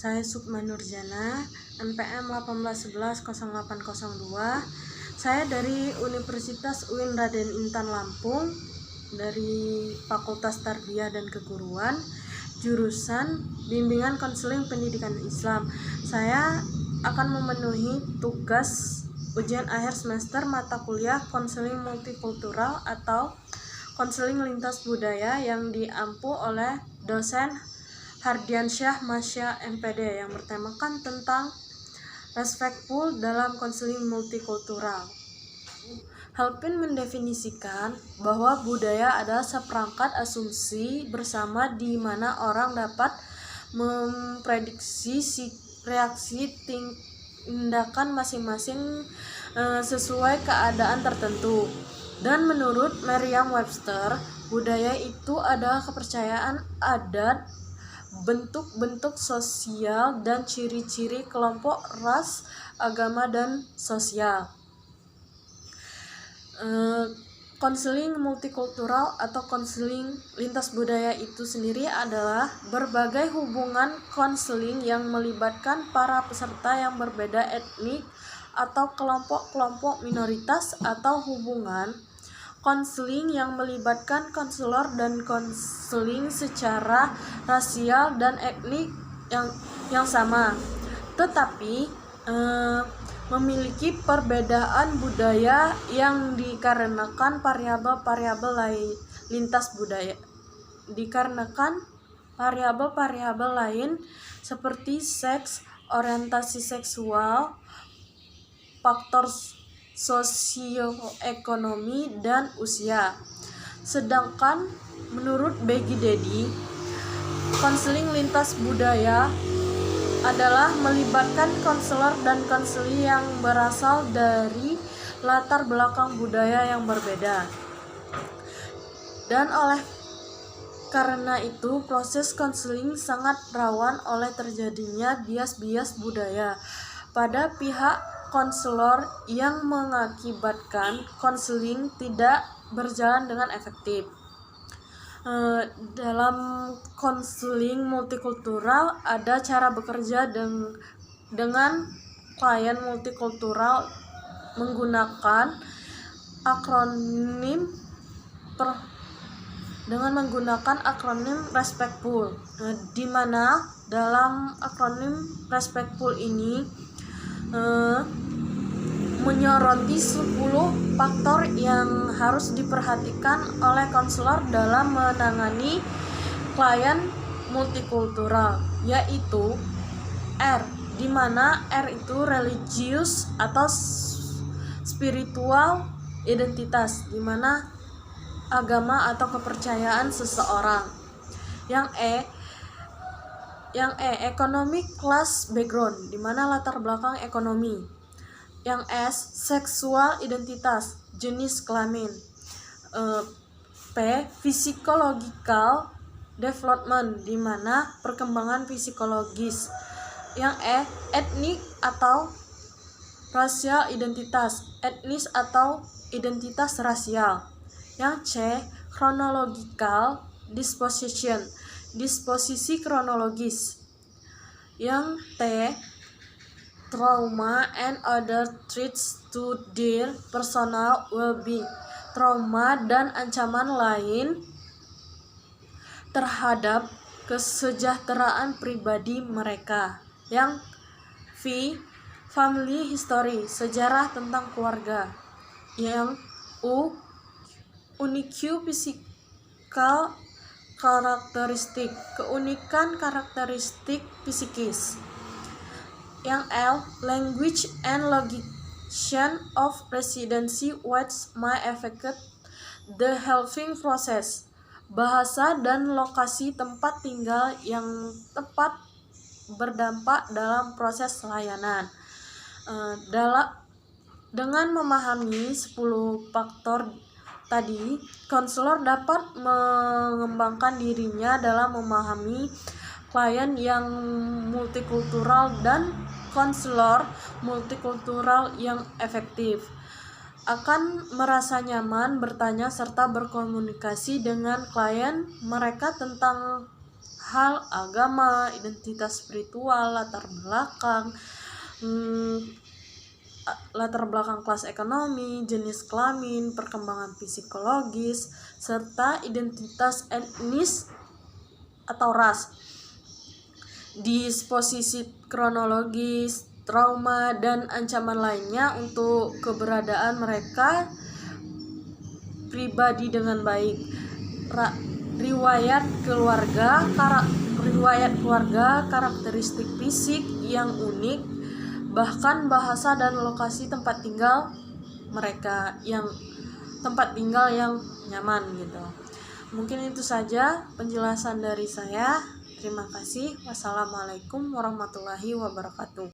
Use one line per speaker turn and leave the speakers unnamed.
Saya Sukma Nurjana, NPM 18110802. Saya dari Universitas UIN Raden Intan Lampung, dari Fakultas Tarbiyah dan Keguruan, jurusan Bimbingan Konseling Pendidikan Islam. Saya akan memenuhi tugas ujian akhir semester mata kuliah Konseling Multikultural atau Konseling Lintas Budaya yang diampu oleh dosen Hardiansyah Masya MPD yang bertemakan tentang respectful dalam konseling multikultural. Halpin mendefinisikan bahwa budaya adalah seperangkat asumsi bersama di mana orang dapat memprediksi reaksi tindakan masing-masing sesuai keadaan tertentu. Dan menurut Merriam-Webster, budaya itu adalah kepercayaan adat, bentuk-bentuk sosial, dan ciri-ciri kelompok, ras, agama, dan sosial. Konseling multikultural atau konseling lintas budaya itu sendiri adalah berbagai hubungan konseling yang melibatkan para peserta yang berbeda etnik atau kelompok-kelompok minoritas, atau hubungan konseling yang melibatkan konselor dan konseling secara rasial dan etnik yang sama, tetapi memiliki perbedaan budaya yang dikarenakan variabel-variabel lain seperti seks, orientasi seksual, faktor sosioekonomi, dan usia. Sedangkan menurut Begi Dedi, konseling lintas budaya adalah melibatkan konselor dan konseli yang berasal dari latar belakang budaya yang berbeda. Dan oleh karena itu, proses konseling sangat rawan oleh terjadinya bias-bias budaya pada pihak konselor yang mengakibatkan konseling tidak berjalan dengan efektif. Dalam konseling multikultural ada cara bekerja dengan klien multikultural menggunakan akronim respectful, di mana dalam akronim respectful ini menyoroti 10 faktor yang harus diperhatikan oleh konselor dalam menangani klien multikultural, yaitu R, di mana R itu religius atau spiritual identitas, di mana agama atau kepercayaan seseorang. Yang E economic class background, di mana latar belakang ekonomi. Yang S seksual identitas, jenis kelamin. P physiological development, di mana perkembangan psikologis. Yang E ethnic atau racial identitas, etnis atau identitas rasial. Yang C chronological disposition, disposisi kronologis. Yang T trauma and other threats to their personal well-being, trauma dan ancaman lain terhadap kesejahteraan pribadi mereka. Yang V family history, sejarah tentang keluarga. Yang U unique physical karakteristik, keunikan karakteristik psikis. Yang L language and location of residency which may affect the helping process, bahasa dan lokasi tempat tinggal yang tepat berdampak dalam proses layanan. Dengan memahami 10 faktor tadi, konselor dapat mengembangkan dirinya dalam memahami klien yang multikultural dan konselor multikultural yang efektif. Akan merasa nyaman bertanya serta berkomunikasi dengan klien mereka tentang hal agama, identitas spiritual, latar belakang kelas ekonomi, jenis kelamin, perkembangan psikologis, serta identitas etnis atau ras, disposisi kronologis, trauma, dan ancaman lainnya untuk keberadaan mereka pribadi dengan baik. Riwayat keluarga, karakteristik fisik yang unik, bahkan bahasa dan lokasi tempat tinggal mereka yang nyaman gitu. Mungkin itu saja penjelasan dari saya. Terima kasih. Wassalamualaikum warahmatullahi wabarakatuh.